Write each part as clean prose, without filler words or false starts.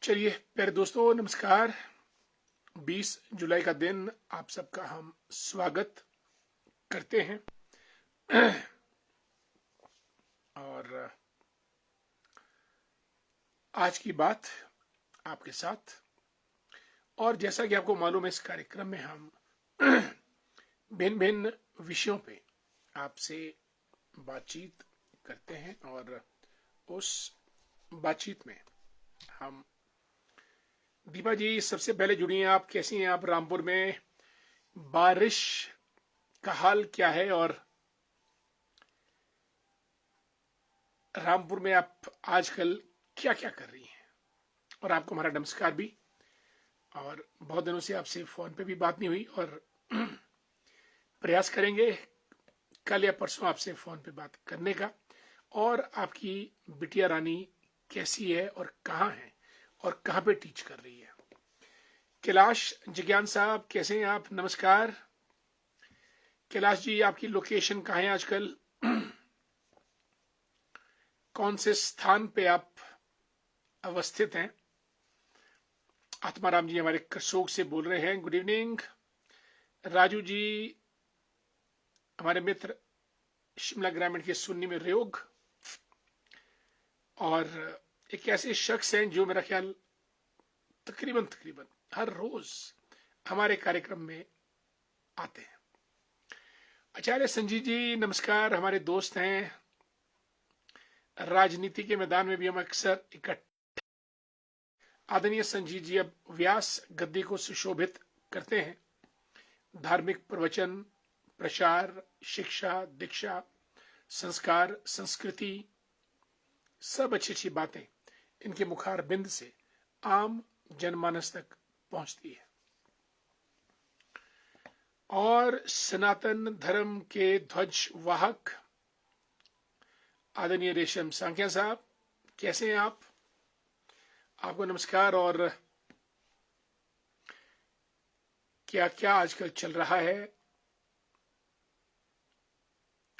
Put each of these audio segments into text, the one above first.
चलिए प्यारे दोस्तों, नमस्कार। 20 जुलाई का दिन आप सबका हम स्वागत करते हैं। और आज की बात आपके साथ, और जैसा कि आपको मालूम है, इस कार्यक्रम में हम भिन्न भिन्न विषयों पे आपसे बातचीत करते हैं। और उस बातचीत में हम, दीपा जी सबसे पहले जुड़ी हैं आप। कैसी हैं आप? रामपुर में बारिश का हाल क्या है, और रामपुर में आप आजकल क्या क्या कर रही हैं? और आपको हमारा नमस्कार भी। और बहुत दिनों से आपसे फोन पे भी बात नहीं हुई, और प्रयास करेंगे कल या परसों आपसे फोन पे बात करने का। और आपकी बिटिया रानी कैसी है, और कहाँ है, और कहाँ पे टीच कर रही है? कैलाश जिज्ञान साहब, कैसे हैं आप? नमस्कार। कैलाश जी, आपकी लोकेशन कहाँ है आजकल? कौन से स्थान पे आप अवस्थित हैं? आत्माराम जी हमारे करसोग से बोल रहे हैं, गुड इवनिंग। राजू जी हमारे मित्र शिमला ग्रामीण के सुन्नी में रेयोग, और एक ऐसे शख्स हैं जो मेरा ख्याल तकरीबन हर रोज हमारे कार्यक्रम में आते हैं। आचार्य संजीव जी नमस्कार, हमारे दोस्त हैं। राजनीति के मैदान में भी हम अक्सर इकट्ठे। आदरणीय संजीव जी अब व्यास गद्दी को सुशोभित करते हैं। धार्मिक प्रवचन, प्रचार, शिक्षा, दीक्षा, संस्कार, संस्कृति, सब अच्छी अच्छी बातें इनके मुखार बिंद से आम जनमानस तक पहुंचती है। और सनातन धर्म के ध्वज वाहक आदरणीय रेशम सांख्या साहब, कैसे हैं आप? आपको नमस्कार। और क्या क्या आजकल चल रहा है?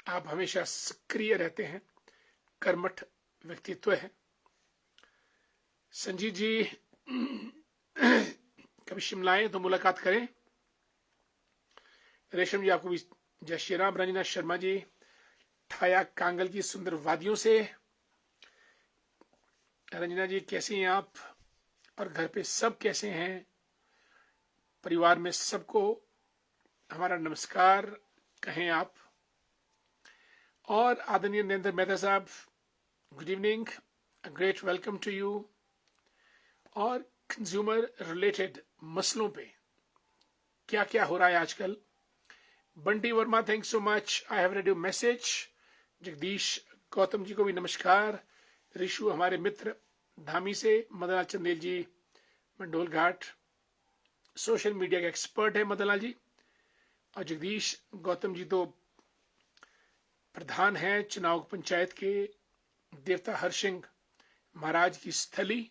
आप हमेशा सक्रिय रहते हैं, कर्मठ व्यक्तित्व है। संजीव जी कभी शिमला आए तो मुलाकात करें। रेशम जी आपको भी जय श्री राम। रंजना शर्मा जी ठाया कांगल की सुंदर वादियों से। रंजना जी कैसी हैं आप? और घर पे सब कैसे हैं? परिवार में सबको हमारा नमस्कार कहें आप। और आदरणीय नरेंद्र मेहता साहब, good evening, a great welcome to you. और कंज्यूमर रिलेटेड मसलों पे क्या क्या हो रहा है आजकल? Bunty Verma, thank so much, I have read your message. Jagdish Gautam ji को भी नमस्कार। ऋषु हमारे मित्र धामी से, मदनलाल चंदेल जी मंडोल घाट, सोशल मीडिया के एक्सपर्ट है मदनलाल जी। और जगदीश गौतम जी तो प्रधान हैं चुनाव पंचायत के देवता हरसिंह महाराज की स्थली।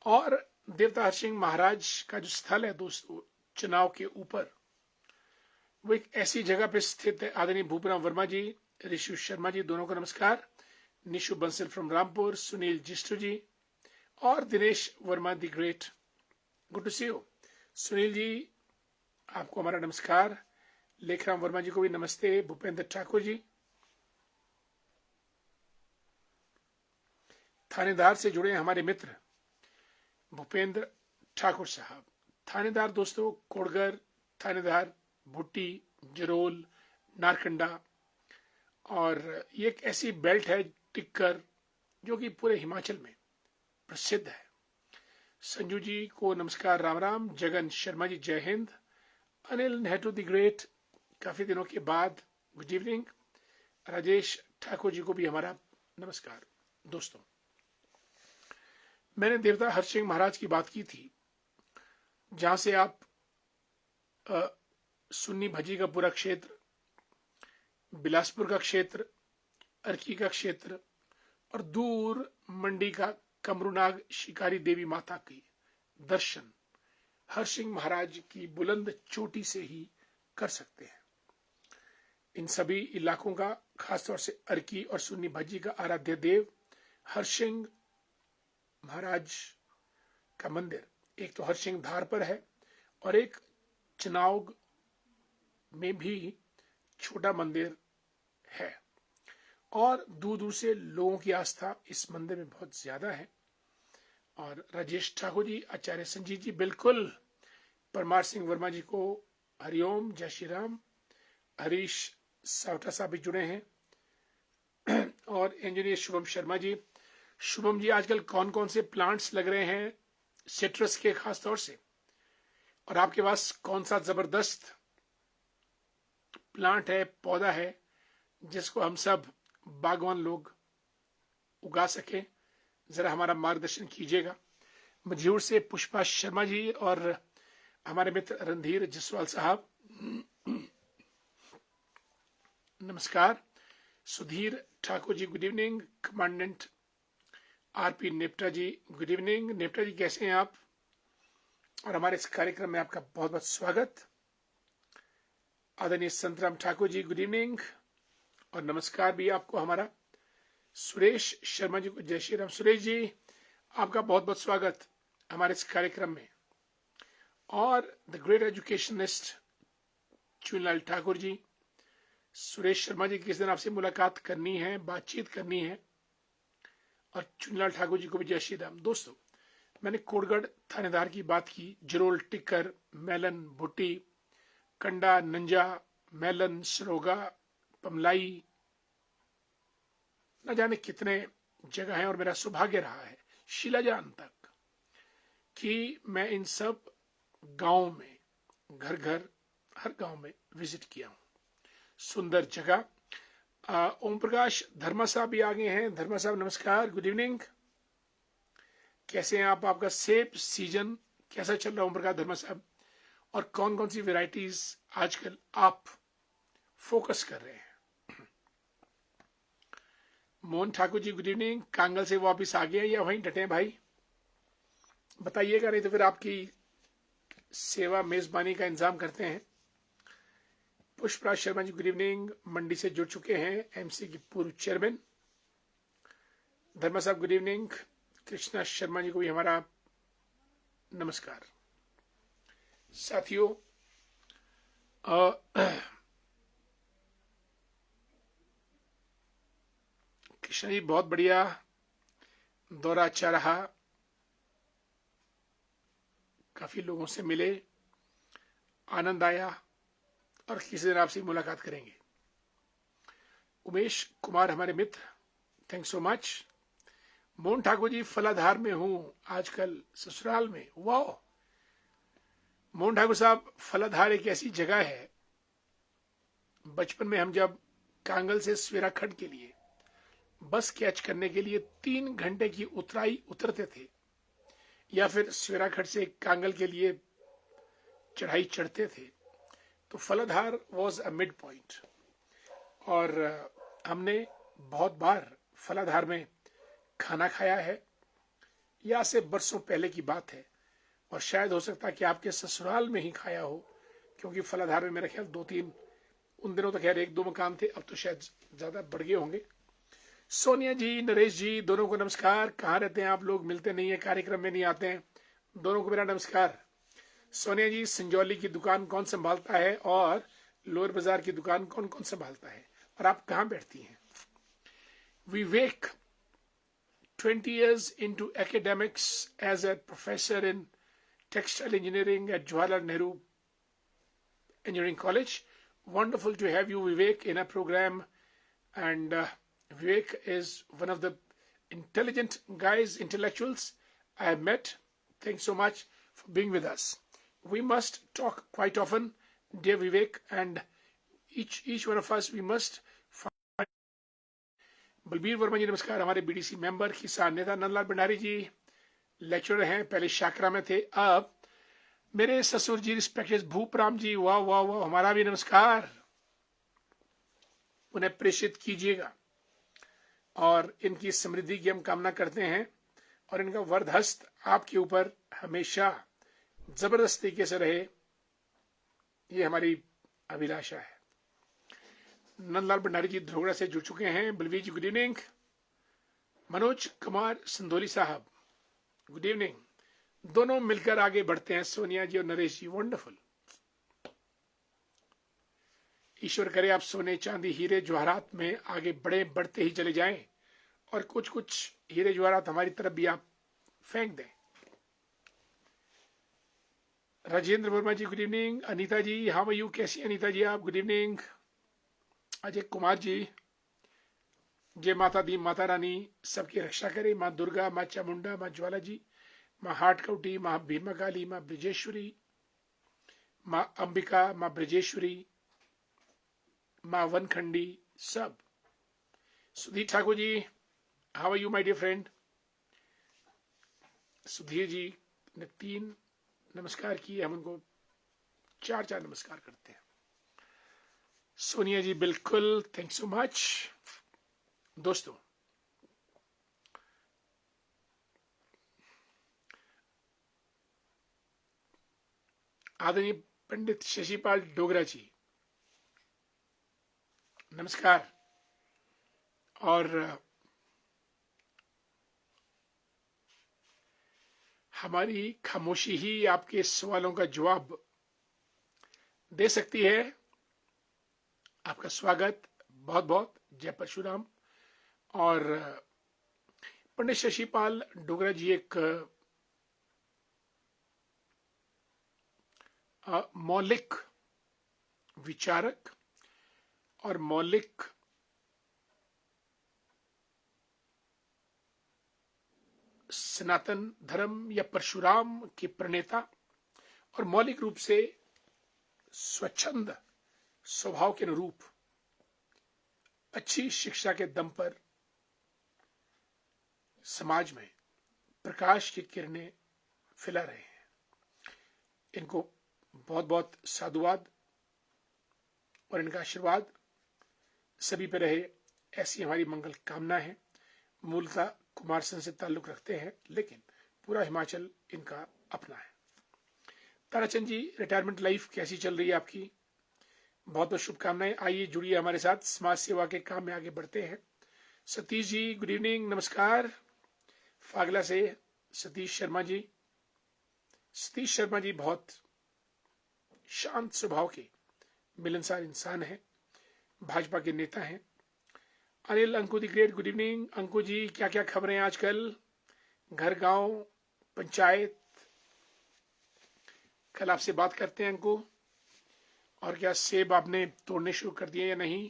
और देवता हरसिंह महाराज का जो स्थल है दोस्तों चुनाव के ऊपर, वो एक ऐसी जगह पे स्थित है। आदरणीय भूपराम वर्मा जी, ऋषु शर्मा जी, दोनों को नमस्कार। निशु बंसल फ्रॉम रामपुर, सुनील जिस्टू जी, और Dinesh Verma the great, good to see you. Sunil ji आपको हमारा नमस्कार। लेखराम वर्मा जी को भी नमस्ते। भूपेंद्र ठाकुर जी थानेदार से जुड़े हमारे मित्र भूपेंद्र ठाकुर साहब। थानेदार दोस्तों कोड़गर, थानेदार भुट्टी, जरोल, नारकंडा, और ये एक ऐसी बेल्ट है टिक्कर जो कि पूरे हिमाचल में प्रसिद्ध है। संजू जी को नमस्कार, राम राम। जगन शर्मा जी जय हिंद। अनिल नेहरू द ग्रेट, काफी दिनों के बाद, गुड इवनिंग। राजेश ठाकुर जी को भी हमारा नमस्कार। दोस्तों मैंने देवता हरसिंह महाराज की बात की थी, जहां से आप सुन्नी भजी का पूरा क्षेत्र, बिलासपुर का क्षेत्र, अर्की का क्षेत्र, और दूर मंडी का कमरूनाग शिकारी देवी माता की दर्शन हरसिंह महाराज की बुलंद चोटी से ही कर सकते हैं। इन सभी इलाकों का, खासतौर से अर्की और सुन्नी भजी का आराध्य देव हरसिंह महाराज का मंदिर एक तो हरसिंह धार पर है और एक चनाव में भी छोटा मंदिर है, और दूर दूर से लोगों की आस्था इस मंदिर में बहुत ज्यादा है। और राजेश ठाकुर जी, आचार्य संजीत जी, बिल्कुल, परमार सिंह वर्मा जी को हरिओम, जय श्री राम। हरीश सावटा साहब भी जुड़े हैं, और इंजीनियर शुभम शर्मा जी। शुभम जी, आजकल कौन कौन से प्लांट्स लग रहे हैं सिट्रस के खास तौर से, और आपके पास कौन सा जबरदस्त प्लांट है, पौधा है, जिसको हम सब बागवान लोग उगा सके, जरा हमारा मार्गदर्शन कीजिएगा। मझूर से पुष्पा शर्मा जी और हमारे मित्र रणधीर जसवाल साहब, नमस्कार। सुधीर ठाकुर जी, गुड इवनिंग। कमांडेंट आरपी नेप्टा जी, गुड इवनिंग। नेप्टा जी, कैसे हैं आप? और हमारे इस कार्यक्रम में आपका बहुत बहुत स्वागत। आदरणीय संतराम ठाकुर जी, गुड इवनिंग और नमस्कार भी आपको हमारा। सुरेश शर्मा जी को जय श्री राम। सुरेश जी, आपका बहुत बहुत स्वागत हमारे इस कार्यक्रम में। और the great educationist चुनलाल Thakur ji, Suresh Sharma ji, किस दिन आपसे मुलाकात करनी है, बातचीत करनी है। और चुनलाल ठाकुर जी को भी जय श्री राम। दोस्तों, मैंने कोटगढ़ थानेदार की बात की, जरोल, टिक्कर, मेलन, भुट्टी, कंडा, नंजा, मेलन, सरोगा, पमलाई, न जाने कितने जगह है, और मेरा सौभाग्य रहा है शिलाजान तक कि मैं इन सब गांवों में, घर घर, हर गांव में विजिट किया हूं। सुंदर जगह। ओम प्रकाश धर्मा साहब भी आ गए हैं। धर्मा साहब, नमस्कार, गुड इवनिंग। कैसे हैं आप? आपका सेब सीजन कैसा चल रहा है ओम प्रकाश धर्मा साहब? और कौन कौन सी वेराइटीज आजकल आप फोकस कर रहे हैं? मोहन ठाकुर जी, गुड इवनिंग। कांगल से वापिस आ गए या वहीं डटे भाई? बताइएगा, नहीं तो फिर आपकी सेवा मेजबानी का इंतजाम करते हैं। Pushpraj Sharma ji, good evening. मंडी से जुड़ चुके हैं, एमसी की पूर्व चेयरमैन। धर्मा साहब, गुड इवनिंग। कृष्णा शर्मा जी को भी हमारा नमस्कार। साथियों, कृष्णा जी, बहुत बढ़िया दौरा, अच्छा रहा, काफी लोगों से मिले, आनंद आया, और किसी दिन आपसे मुलाकात करेंगे। उमेश कुमार हमारे मित्र, thanks so much. Mohan Thakur ji, फलाधार में हूं आजकल, ससुराल में। वाह मोहन ठाकुर साहब, फलाधार एक ऐसी जगह है, बचपन में हम जब कांगल से सवेराखट के लिए बस कैच करने के लिए 3 घंटे की उतराई उतरते थे, या फिर सवेराखट से कांगल के लिए चढ़ाई चढ़ते थे, तो फलाधार वॉज अ मिड पॉइंट। और हमने बहुत बार फलाधार में खाना खाया है। या से बरसों पहले की बात है, और शायद हो सकता है कि आपके ससुराल में ही खाया हो, क्योंकि फलाधार में मेरा ख्याल 2-3, उन दिनों तो खैर 1-2 मकान थे, अब तो शायद ज्यादा बढ़ गए होंगे। सोनिया जी, नरेश जी, दोनों को नमस्कार। कहाँ रहते हैं आप लोग? मिलते नहीं है, कार्यक्रम में नहीं आते हैं, दोनों को मेरा नमस्कार। सोनिया जी, संजौली की दुकान कौन संभालता है, और लोअर बाजार की दुकान कौन कौन संभालता है, और आप कहाँ बैठती हैं? विवेक, 20 years into academics as a professor in textile engineering at Jawaharlal Nehru Engineering College. Wonderful to have you, Vivek, in a program. And Vivek is one of the intelligent guys, intellectuals I have met. Thanks so much for being with us. We must talk quite often, dear Vivek, and each one of us, we must find. Balbir Verma जी, नमस्कार। हमारे BDC member, किसान नेता। नंदलाल भंडारी जी lecturer हैं, पहले शाकरा में थे, अब मेरे ससुर जी रिस्पेक्टेड भूपराम जी, वाह वाह वाह, हमारा भी नमस्कार, उन्हें प्रेषित कीजिएगा। और इनकी समृद्धि की हम कामना करते हैं, और इनका वरदहस्त आपके ऊपर हमेशा जबरदस्त तरीके से रहे, ये हमारी अभिलाषा है। नंदलाल भंडारी जी धोगड़ा से जुड़ चुके हैं। बलवीर जी, गुड इवनिंग। मनोज कुमार संधोली साहब, गुड इवनिंग। दोनों मिलकर आगे बढ़ते हैं, सोनिया जी और नरेश जी। वंडरफुल। ईश्वर करे आप सोने चांदी हीरे जवाहरात में आगे बढ़ते ही चले जाएं, और कुछ कुछ हीरे जवाहरात हमारी तरफ भी आप फेंक दें। Rajendra Verma ji good evening. Anita ji how are you, कैसी अनीता जी आप, गुड इवनिंग। अजय कुमार जी, जय माता दी माता रानी सबकी रक्षा करे, माँ दुर्गा, माँ चामुंडा, माँ ज्वाला जी, माँ हाटकौटी, माँ भीमा काली, माँ ब्रजेश्वरी, माँ अंबिका, माँ ब्रजेश्वरी, माँ वनखंडी, सब। Sudhir Thakur ji how are you my dear friend. Sudhir ji ने 3 नमस्कार किए, हम उनको 4 नमस्कार करते हैं। सोनिया जी बिल्कुल, थैंक सो मच। दोस्तों, आदरणीय पंडित शशिपाल डोगरा जी नमस्कार। और हमारी खामोशी ही आपके सवालों का जवाब दे सकती है। आपका स्वागत, बहुत बहुत जय परशुराम। और पंडित शशिपाल डोगरा जी एक मौलिक विचारक और मौलिक सनातन धर्म या परशुराम के प्रणेता, और मौलिक रूप से स्वच्छंद स्वभाव के अनुरूप अच्छी शिक्षा के दम पर समाज में प्रकाश की किरणें फैला रहे हैं। इनको बहुत बहुत साधुवाद और इनका आशीर्वाद सभी पे रहे, ऐसी हमारी मंगल कामना है। मूलतः कुमारसैन से ताल्लुक रखते हैं, लेकिन पूरा हिमाचल इनका अपना है। ताराचंद जी, रिटायरमेंट लाइफ कैसी चल रही है आपकी? बहुत बहुत शुभकामनाएं। आइए जुड़िए हमारे साथ, समाज सेवा के काम में आगे बढ़ते हैं। सतीश जी गुड इवनिंग, नमस्कार। फागला से सतीश शर्मा जी। सतीश शर्मा जी बहुत शांत स्वभाव के मिलनसार इंसान हैं, भाजपा के नेता हैं। Anil Anku the great good evening. Anku ji, क्या क्या खबरें आजकल, घर गांव पंचायत? कल आपसे बात करते हैं अंकु। और क्या सेब आपने तोड़ने शुरू कर दिए या नहीं?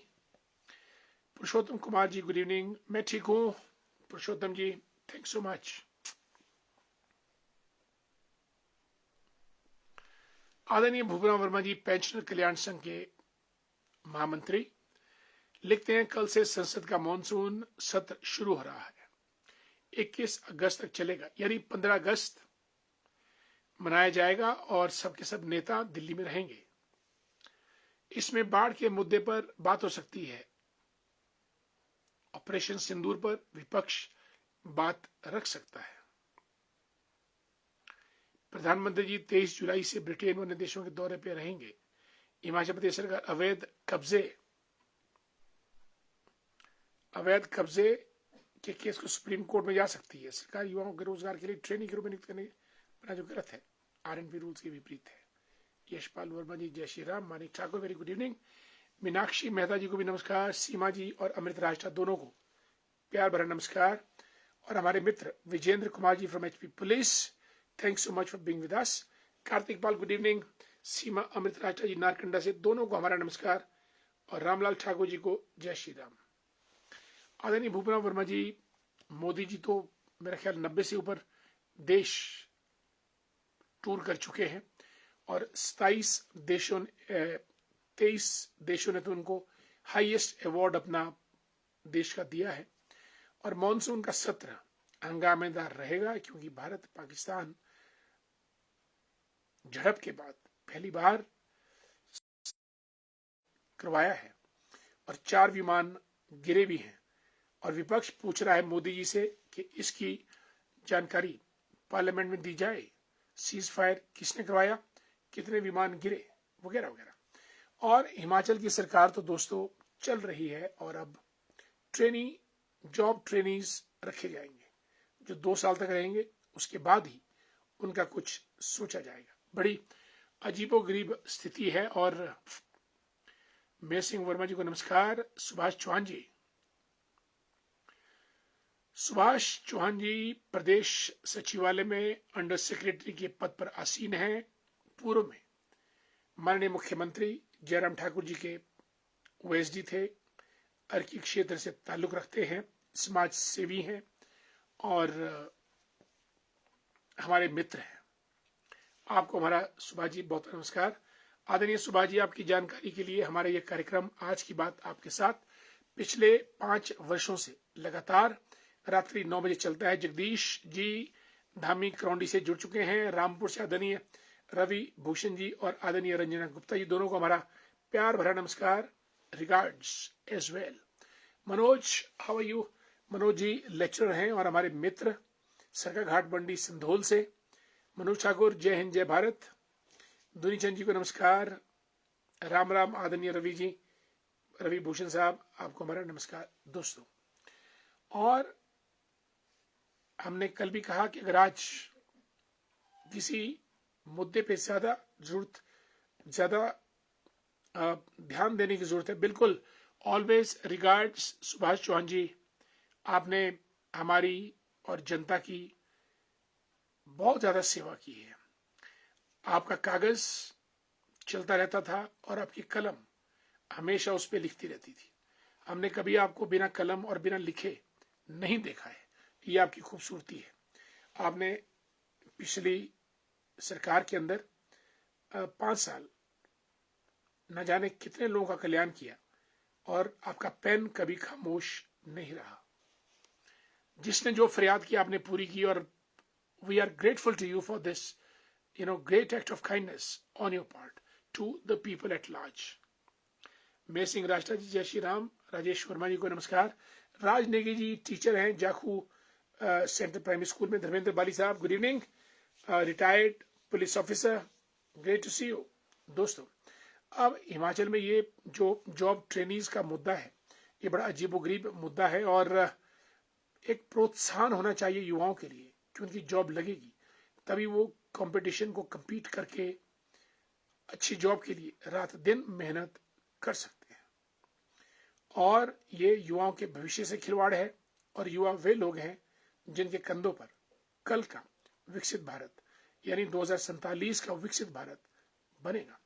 पुरुषोत्तम कुमार जी गुड इवनिंग। मैं ठीक हूं पुरुषोत्तम जी, थैंक सो मच। आदरणीय भूपराम वर्मा जी, पेंशनर कल्याण संघ के महामंत्री, लिखते हैं कल से संसद का मॉनसून सत्र शुरू हो रहा है, 21 अगस्त तक चलेगा, यानी 15 अगस्त मनाया जाएगा और सबके सब नेता दिल्ली में रहेंगे। इसमें बाढ़ के मुद्दे पर बात हो सकती है। ऑपरेशन सिंदूर पर विपक्ष बात रख सकता है। प्रधानमंत्री जी 23 जुलाई से ब्रिटेन व अन्य देशों के दौरे पर रहेंगे। हिमाचल प्रदेश सरकार अवैध कब्जे के केस को सुप्रीम कोर्ट में जा सकती है। सरकार युवाओं के रोजगार के लिए ट्रेनिंग के रूप में नियुक्त करने का जो गलत है, आरएनपी रूल्स के विपरीत है। यशपाल वर्मा जी जय Shri Ram. Manik Thakur very good evening. Meenakshi Mehta ji को भी नमस्कार। सीमा जी और अमृत राष्ट्र दोनों को प्यार भरा नमस्कार। और हमारे मित्र Vijendra Kumar ji from HP police, thanks so much for being with us. Kartik Pal good evening. Seema Amrit Rashtra ji Narkanda से, दोनों को हमारा नमस्कार। और रामलाल ठाकुर जी को जय श्री राम। आदरणीय भूपराम वर्मा जी, मोदी जी तो मेरा ख्याल 90 से ऊपर देश टूर कर चुके हैं, और 23 देशों ने तो उनको हाईएस्ट अवार्ड अपना देश का दिया है। और मॉनसून का सत्र हंगामेदार रहेगा, क्योंकि भारत पाकिस्तान झड़प के बाद पहली बार करवाया है, और 4 विमान गिरे भी हैं। और विपक्ष पूछ रहा है मोदी जी से कि इसकी जानकारी पार्लियामेंट में दी जाए, सीज फायर किसने करवाया, कितने विमान गिरे, वगैरह वगैरह। और हिमाचल की सरकार तो दोस्तों चल रही है, और अब जॉब ट्रेनीज रखे जाएंगे जो 2 साल तक रहेंगे, उसके बाद ही उनका कुछ सोचा जाएगा। बड़ी अजीबोगरीब स्थिति है। और मेयर सिंह वर्मा जी को नमस्कार। सुभाष चौहान जी, सुभाष चौहान जी प्रदेश सचिवालय में अंडर सेक्रेटरी के पद पर आसीन हैं। पूर्व में माननीय मुख्यमंत्री जयराम ठाकुर जी के ओएसडी थे, अर्की क्षेत्र से ताल्लुक रखते हैं, समाज सेवी हैं और हमारे मित्र हैं। आपको हमारा सुभाष जी बहुत नमस्कार। आदरणीय सुभाष जी, आपकी जानकारी के लिए हमारा यह कार्यक्रम आज की बात आपके साथ पिछले 5 वर्षों से लगातार रात्रि 9 बजे चलता है। जगदीश जी धामी करौंडी से जुड़ चुके हैं। रामपुर से आदरणीय रवि भूषण जी और आदरणीय रंजना गुप्ता जी, दोनों को हमारा प्यार भरा नमस्कार, regards as well. Manoj, how are you? Manoj ji lecturer हैं और हमारे मित्र सरका घाट बंडी संधोल से। मनोज ठाकुर, जय हिंद जय भारत। दुनीचंद जी को नमस्कार, राम राम। आदरणीय रवि जी, रवि भूषण साहब, आपको हमारा नमस्कार दोस्तों। और हमने कल भी कहा कि अगर आज किसी मुद्दे पे ज्यादा ध्यान देने की जरूरत है, बिल्कुल ऑलवेज रिगार्ड्स सुभाष चौहान जी। आपने हमारी और जनता की बहुत ज्यादा सेवा की है। आपका कागज चलता रहता था और आपकी कलम हमेशा उस पर लिखती रहती थी। हमने कभी आपको बिना कलम और बिना लिखे नहीं देखा है। ये आपकी खूबसूरती है। आपने पिछली सरकार के अंदर 5 साल न जाने कितने लोगों का कल्याण किया और आपका पेन कभी खामोश नहीं रहा। जिसने जो फरियाद की आपने पूरी की और we are grateful to you for this great act of kindness on your part to the people at large. Mayor Singh राष्ट्र जी, जय श्री राम। राजेश वर्मा जी को नमस्कार। राज नेगी जी टीचर हैं जाखू सेंट्रल प्राइमरी स्कूल में। धर्मेंद्र बाली साहब, good evening. Retired police officer, great to see you. दोस्तों, अब हिमाचल में ये जो जॉब ट्रेनीज का मुद्दा है, ये बड़ा अजीबोगरीब मुद्दा है और एक प्रोत्साहन होना चाहिए युवाओं के लिए कि उनकी जॉब लगेगी, तभी वो कंपटीशन को compete करके अच्छी जॉब के लिए रात दिन मेहनत कर सकते हैं। और ये युवाओं के भविष्य से खिलवाड़ है और युवा वे लोग हैं जिनके कंधों पर कल का विकसित भारत यानी 2047 का विकसित भारत बनेगा।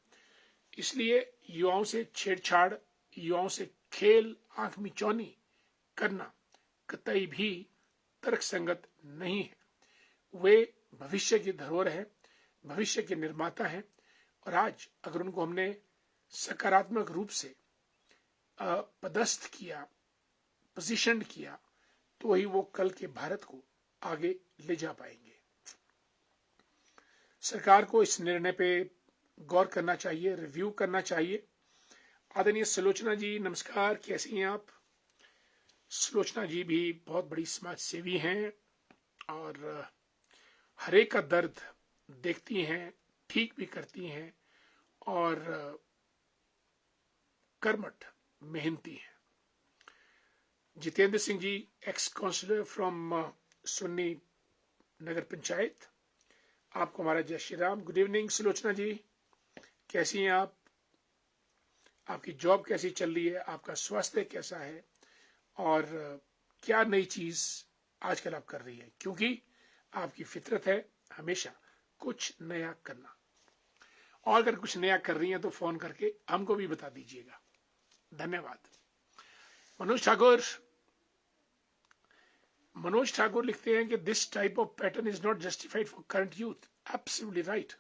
इसलिए युवाओं से छेड़छाड़, युवाओं से खेल आंख मिचौनी करना कतई भी तर्कसंगत नहीं है। वे भविष्य की धरोहर है, भविष्य के निर्माता हैं और आज अगर उनको हमने सकारात्मक रूप से पदस्थ किया, पोजीशन किया, तो ही वो कल के भारत को आगे ले जा पाएंगे। सरकार को इस निर्णय पे गौर करना चाहिए, रिव्यू करना चाहिए। आदरणीय सुलोचना जी नमस्कार, कैसी हैं आप? सुलोचना जी भी बहुत बड़ी समाज सेवी हैं और हरेक का दर्द देखती हैं, ठीक भी करती हैं और कर्मठ मेहनती हैं। Jitendra Singh ji, x counsellor from Sunni नगर पंचायत, आपको हमारा जय श्री राम। गुड इवनिंग सुलोचना जी, कैसी हैं आप? आपकी जॉब कैसी चल रही है? आपका स्वास्थ्य कैसा है? और क्या नई चीज आजकल आप कर रही है? क्योंकि आपकी फितरत है हमेशा कुछ नया करना, और अगर कुछ नया कर रही हैं तो फोन करके हमको भी बता दीजिएगा। धन्यवाद। मनोज ठाकुर लिखते हैं कि this type of pattern is not justified for current youth. Absolutely right,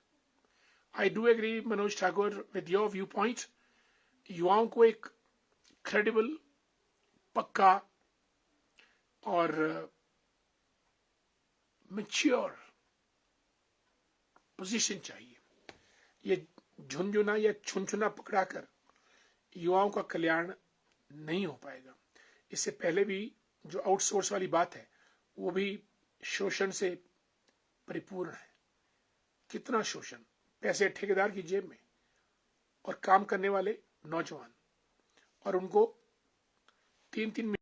I do agree Manoj Thakur with your view point. युवाओं को एक क्रेडिबल, पक्का और मैच्योर पोजीशन चाहिए। ये झुनझुना या छुनछुना पकड़ाकर युवाओं का कल्याण नहीं हो पाएगा। इससे पहले भी जो आउटसोर्स वाली बात है वो भी शोषण से परिपूर्ण है। कितना शोषण, पैसे ठेकेदार की जेब में और काम करने वाले नौजवान, और उनको 3-3